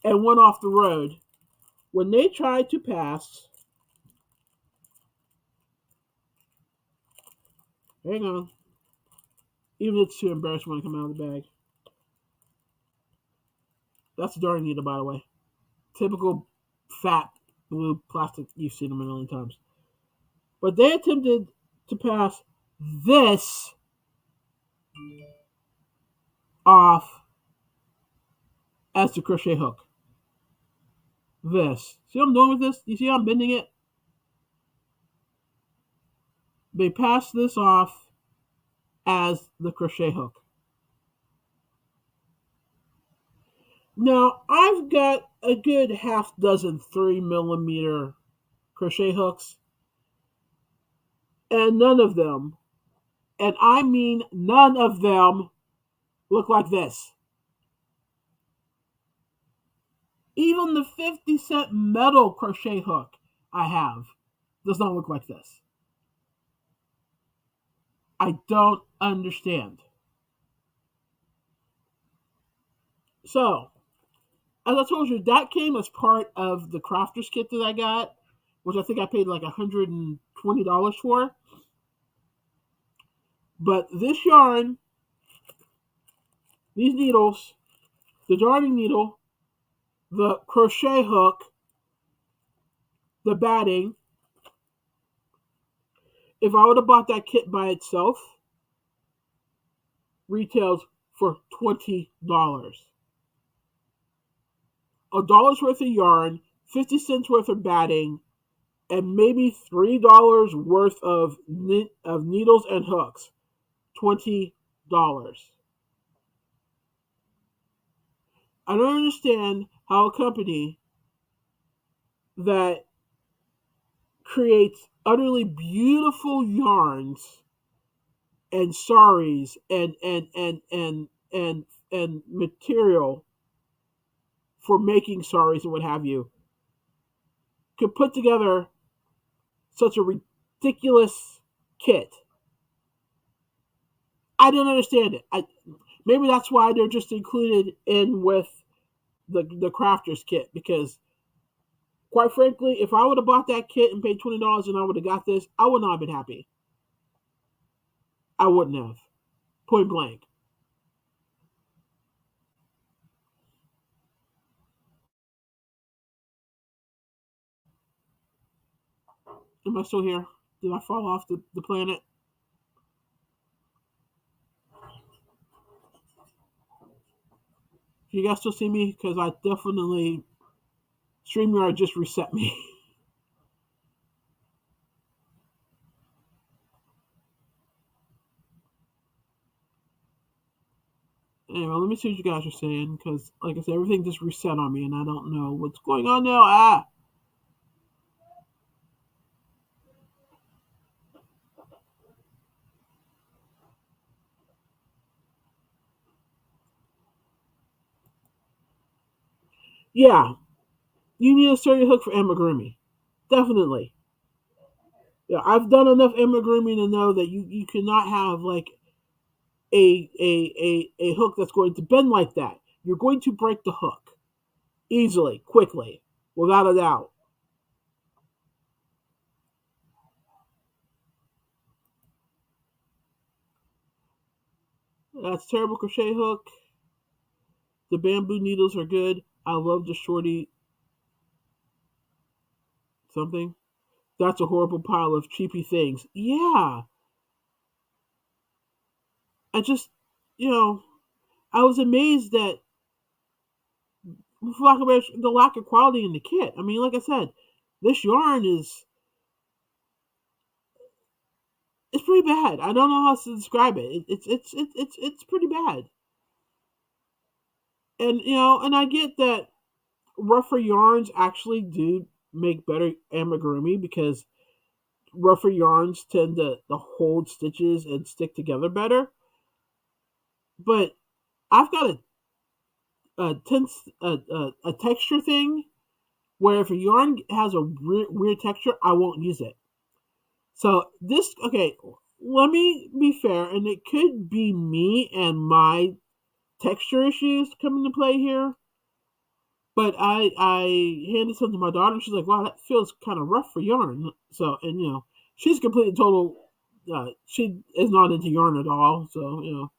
and went off the road when they tried to pass. Hang on. Even if it's too embarrassed when I come out of the bag. That's a darning needle, by the way. Typical fat blue plastic. You've seen them a million times. But they attempted to pass this off as the crochet hook. This. See what I'm doing with this? You see how I'm bending it? They passed this off as the crochet hook. Now, I've got a good half dozen 3 millimeter crochet hooks, and none of them, and I mean none of them, look like this. Even the 50-cent metal crochet hook I have does not look like this. I don't understand. So, as I told you, that came as part of the crafter's kit that I got, which I think I paid like $120 for. But this yarn, these needles, the darning needle, the crochet hook, the batting, if I would have bought that kit by itself, retails for $20. $1 worth of yarn, 50 cents worth of batting, and maybe $3 worth of needles and hooks. $20. I don't understand how a company that creates utterly beautiful yarns and saris and material for making saris and what have you could put together such a ridiculous kit. I don't understand it. Maybe that's why they're just included in with the crafter's kit, because quite frankly, if I would have bought that kit and paid $20 and I would have got this, I would not have been happy. I wouldn't have. Point blank. Am I still here? Did I fall off the planet? Can you guys still see me? Because I definitely StreamYard just reset me. Anyway, let me see what you guys are saying. Because, like I said, everything just reset on me, and I don't know what's going on now. Ah, yeah. You need a certain hook for amigurumi. Definitely. Yeah, I've done enough amigurumi to know that you cannot have like a hook that's going to bend like that. You're going to break the hook easily, quickly, without a doubt. That's terrible crochet hook. The bamboo needles are good. I love the shorty something. That's a horrible pile of cheapy things. Yeah, I just, you know, I was amazed that the lack of quality in the kit. I mean, like I said, this yarn is it's pretty bad. I don't know how else to describe it. It's pretty bad. And and I get that rougher yarns actually do make better amigurumi because rougher yarns tend to hold stitches and stick together better. But I've got a tense a texture thing where if a yarn has a weird texture, I won't use it. So this okay. Let me be fair, and it could be me and my texture issues come into play here. But I handed something to my daughter, and she's like, "Wow, that feels kind of rough for yarn." So, and she's completely total. She is not into yarn at all, so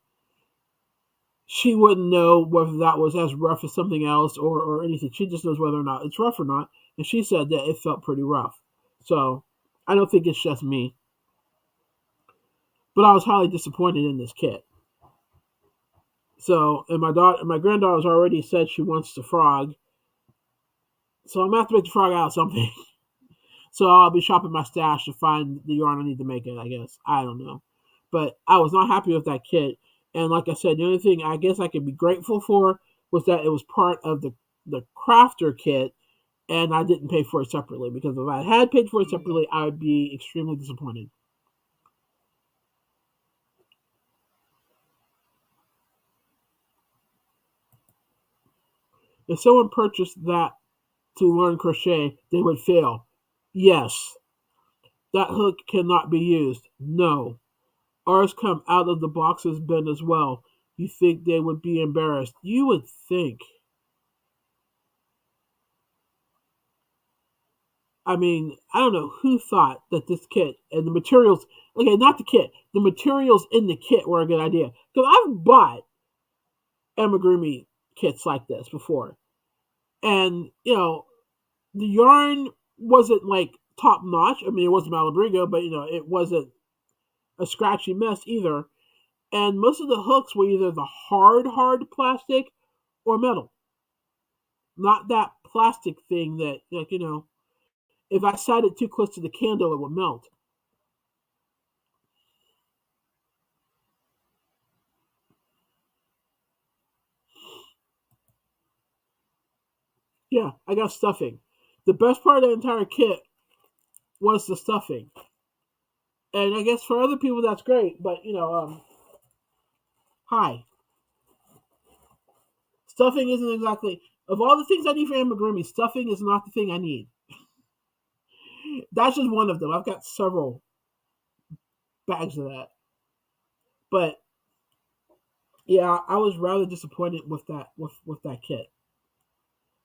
she wouldn't know whether that was as rough as something else or anything. She just knows whether or not it's rough or not, and she said that it felt pretty rough. So, I don't think it's just me, but I was highly disappointed in this kit. So, and my granddaughter's already said she wants the frog, so I'm gonna have to make the frog out of something. So I'll be shopping my stash to find the yarn I need to make it, I guess. I don't know. But I was not happy with that kit. And like I said, the only thing I guess I could be grateful for was that it was part of the crafter kit and I didn't pay for it separately because if I had paid for it separately, I would be extremely disappointed. If someone purchased that to learn crochet, they would fail. Yes. That hook cannot be used. No. Ours come out of the boxes bin as well. You think they would be embarrassed? You would think. I mean, I don't know who thought that this kit and the materials, okay, not the kit, the materials in the kit were a good idea. Because I've bought amigurumi kits like this before. And, the yarn wasn't like top notch. I mean, it wasn't Malabrigo, but, it wasn't a scratchy mess either. And most of the hooks were either the hard plastic or metal. Not that plastic thing that, like, if I sat it too close to the candle, it would melt. Yeah, I got stuffing. The best part of the entire kit was the stuffing. And I guess for other people that's great, but hi. Stuffing isn't exactly of all the things I need for amigurumi, stuffing is not the thing I need. That's just one of them. I've got several bags of that. But yeah, I was rather disappointed with that kit.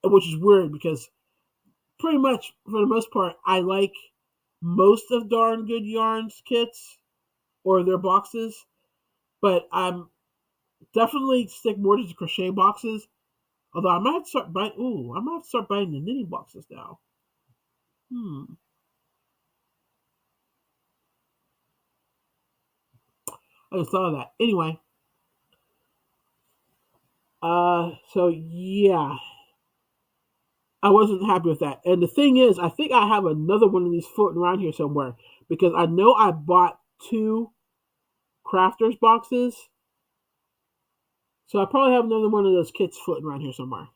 Which is weird because pretty much for the most part I like most of Darn Good Yarns kits or their boxes, but I'm definitely stick more to the crochet boxes. Although I might have to start buying. Ooh, I might have to start buying the knitting boxes now. Hmm. I just thought of that. Anyway, so yeah, I wasn't happy with that. And the thing is, I think I have another one of these floating around here somewhere because I know I bought two crafters boxes, so I probably have another one of those kits floating around here somewhere.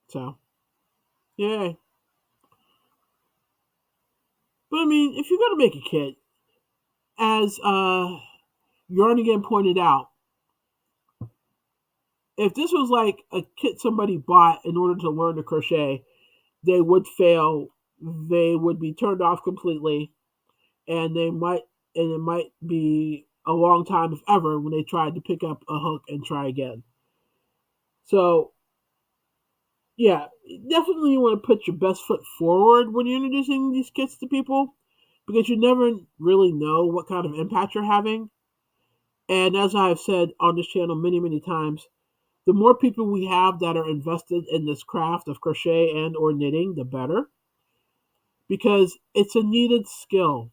So, yay. But I mean, if you're gonna make a kit, as Yarn again pointed out, if this was like a kit somebody bought in order to learn to crochet, they would fail. They would be turned off completely, and it might be a long time, if ever, when they tried to pick up a hook and try again. So, yeah, definitely you want to put your best foot forward when you're introducing these kits to people because you never really know what kind of impact you're having. And as I've said on this channel many, many times, the more people we have that are invested in this craft of crochet and or knitting, the better, because it's a needed skill.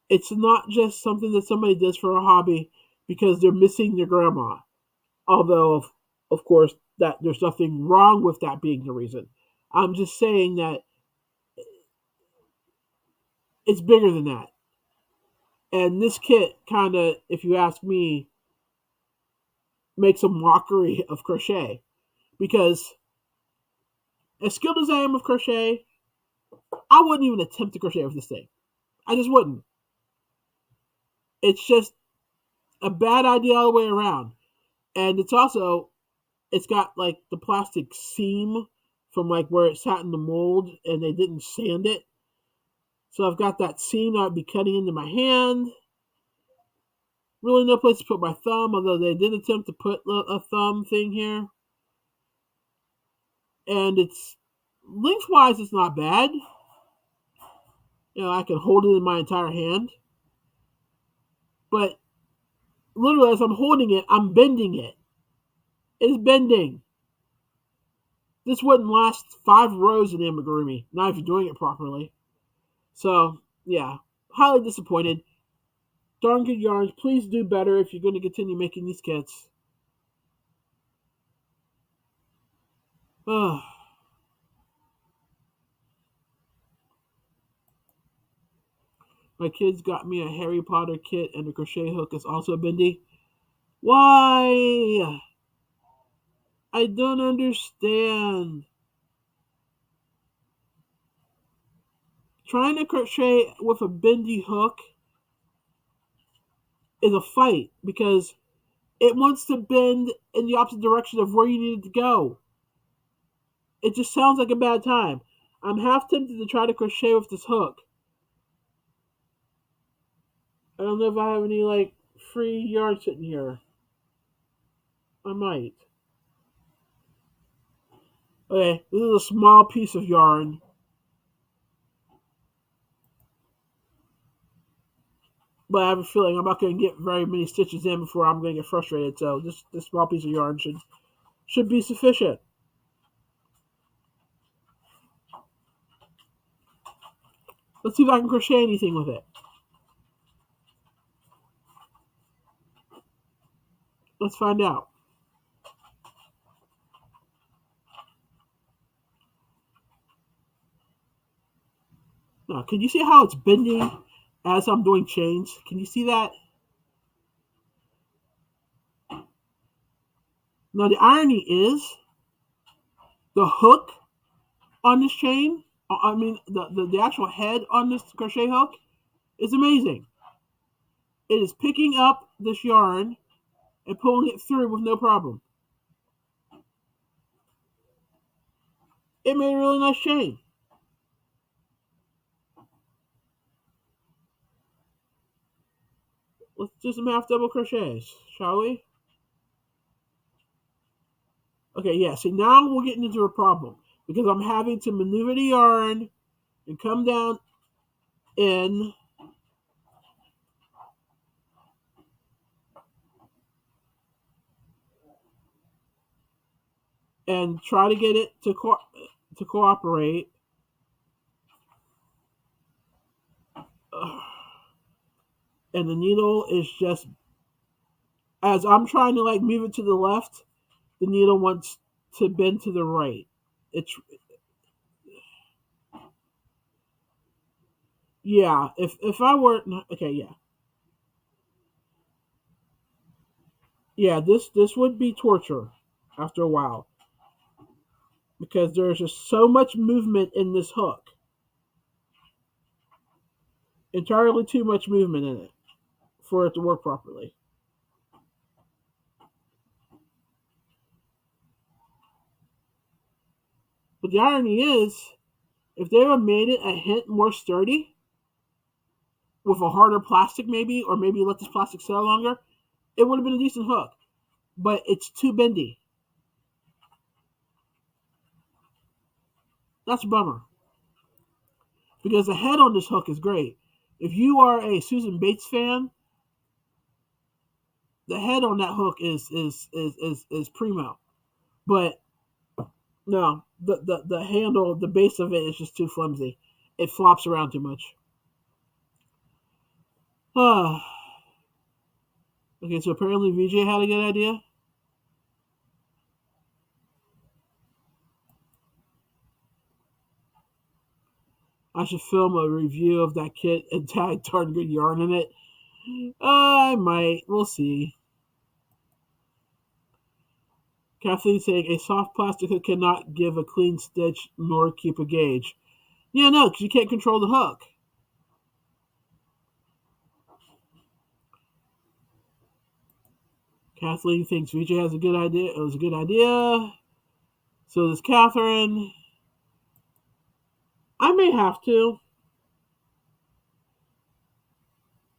It's not just something that somebody does for a hobby because they're missing their grandma. Although, of course, that there's nothing wrong with that being the reason. I'm just saying that it's bigger than that. And this kit kind of, if you ask me, makes a mockery of crochet because as skilled as I am with crochet, I wouldn't even attempt to crochet with this thing. I just wouldn't. It's just a bad idea all the way around. And it's got like the plastic seam from like where it sat in the mold and they didn't sand it. So I've got that seam that I'd be cutting into my hand. Really no place to put my thumb, although they did attempt to put a thumb thing here. And it's lengthwise it's not bad. I can hold it in my entire hand. But literally as I'm holding it, I'm bending it. It's bending. This wouldn't last 5 rows in amigurumi, not if you're doing it properly. So, yeah, highly disappointed. Darn Good Yarns, please do better if you're going to continue making these kits. Ugh. My kids got me a Harry Potter kit and the crochet hook is also bendy. Why? I don't understand. Trying to crochet with a bendy hook is a fight because it wants to bend in the opposite direction of where you need it to go. It just sounds like a bad time. I'm half tempted to try to crochet with this hook. I don't know if I have any like free yarn sitting here. I might. Okay, this is a small piece of yarn. But I have a feeling I'm not going to get very many stitches in before I'm going to get frustrated. So this small piece of yarn should be sufficient. Let's see if I can crochet anything with it. Let's find out. Now, can you see how it's bending as I'm doing chains? Can you see that? Now, the irony is the hook on this chain, I mean, the actual head on this crochet hook is amazing. It is picking up this yarn and pulling it through with no problem. It made a really nice chain. Let's do some half double crochets, shall we? Okay, yeah, see now we're getting into a problem because I'm having to maneuver the yarn and come down in and try to get it to cooperate. And the needle is just, as I'm trying to like move it to the left, the needle wants to bend to the right. It's yeah. If I were okay, yeah, yeah. This would be torture after a while because there's just so much movement in this hook, entirely too much movement in it for it to work properly. But the irony is, if they would have made it a hint more sturdy with a harder plastic, maybe, or maybe let this plastic settle longer, it would have been a decent hook. But it's too bendy. That's a bummer because the head on this hook is great. If you are a Susan Bates fan, the head on that hook is primo. But no, the handle, the base of it is just too flimsy. It flops around too much. Ah, okay, so apparently VJ had a good idea. I should film a review of that kit and tag darn good yarn in it. I might. We'll see. Kathleen saying a soft plastic hook cannot give a clean stitch nor keep a gauge. Yeah, no, because you can't control the hook. Kathleen thinks VJ has a good idea. It was a good idea. So does Catherine. I may have to.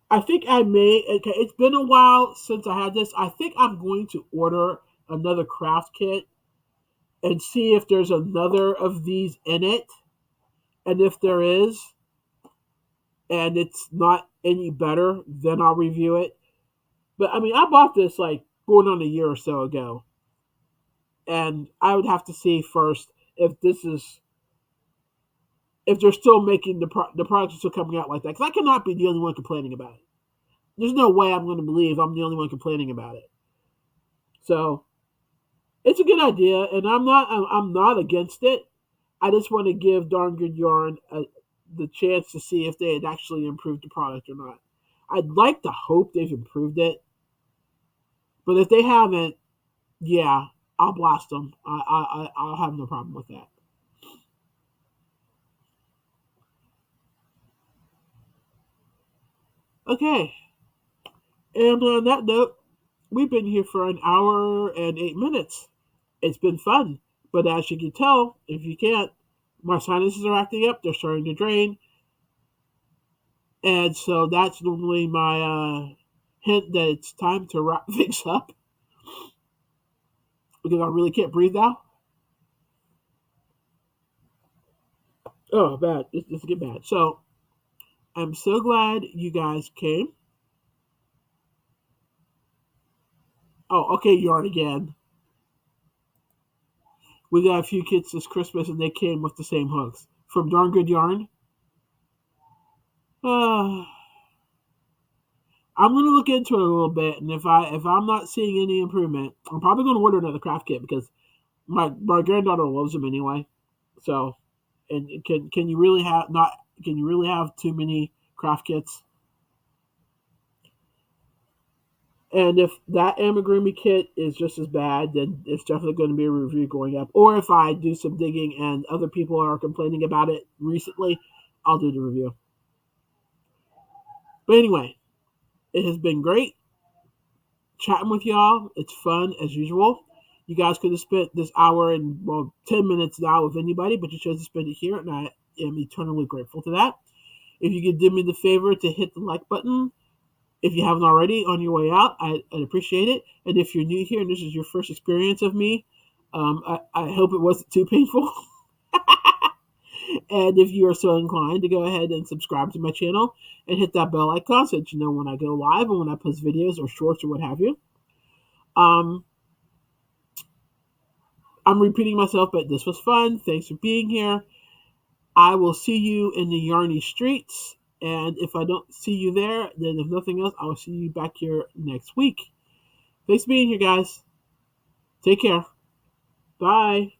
I think I may. Okay, it's been a while since I had this. I think I'm going to order another craft kit and see if there's another of these in it. And if there is, and it's not any better, then I'll review it. But I mean, I bought this like going on a year or so ago. And I would have to see first if this is if they're still making the products are still coming out like that. Because I cannot be the only one complaining about it. There's no way I'm going to believe I'm the only one complaining about it. So it's a good idea, and I'm not against it. I just want to give Darn Good Yarn the chance to see if they had actually improved the product or not. I'd like to hope they've improved it, but if they haven't, yeah, I'll blast them. I'll have no problem with that. Okay, and on that note, we've been here for an hour and 8 minutes. It's been fun, but as you can tell, if you can't, my sinuses are acting up. They're starting to drain, and so that's normally my hint that it's time to wrap things up because I really can't breathe now. Oh, bad. This get bad. So I'm so glad you guys came. Oh, okay, yarn again. We got a few kits this Christmas, and they came with the same hooks from Darn Good Yarn. Uh, I'm gonna look into it a little bit, and if I'm not seeing any improvement, I'm probably gonna order another craft kit because my granddaughter loves them anyway. So, and can you really have not can you really have too many craft kits? And if that amigurumi kit is just as bad, then it's definitely going to be a review going up. Or if I do some digging and other people are complaining about it recently, I'll do the review. But anyway, it has been great chatting with y'all. It's fun as usual. You guys could have spent this hour and 10 minutes now with anybody, but you chose to spend it here, and I am eternally grateful to that. If you could do me the favor to hit the like button, if you haven't already, on your way out, I'd appreciate it. And if you're new here and this is your first experience of me, I hope it wasn't too painful. And if you are so inclined to go ahead and subscribe to my channel and hit that bell icon so that you know when I go live and when I post videos or shorts or what have you. Um, I'm repeating myself, but this was fun. Thanks for being here. I will see you in the Yarny streets. And if I don't see you there, then if nothing else, I will see you back here next week. Thanks for being here, guys. Take care. Bye.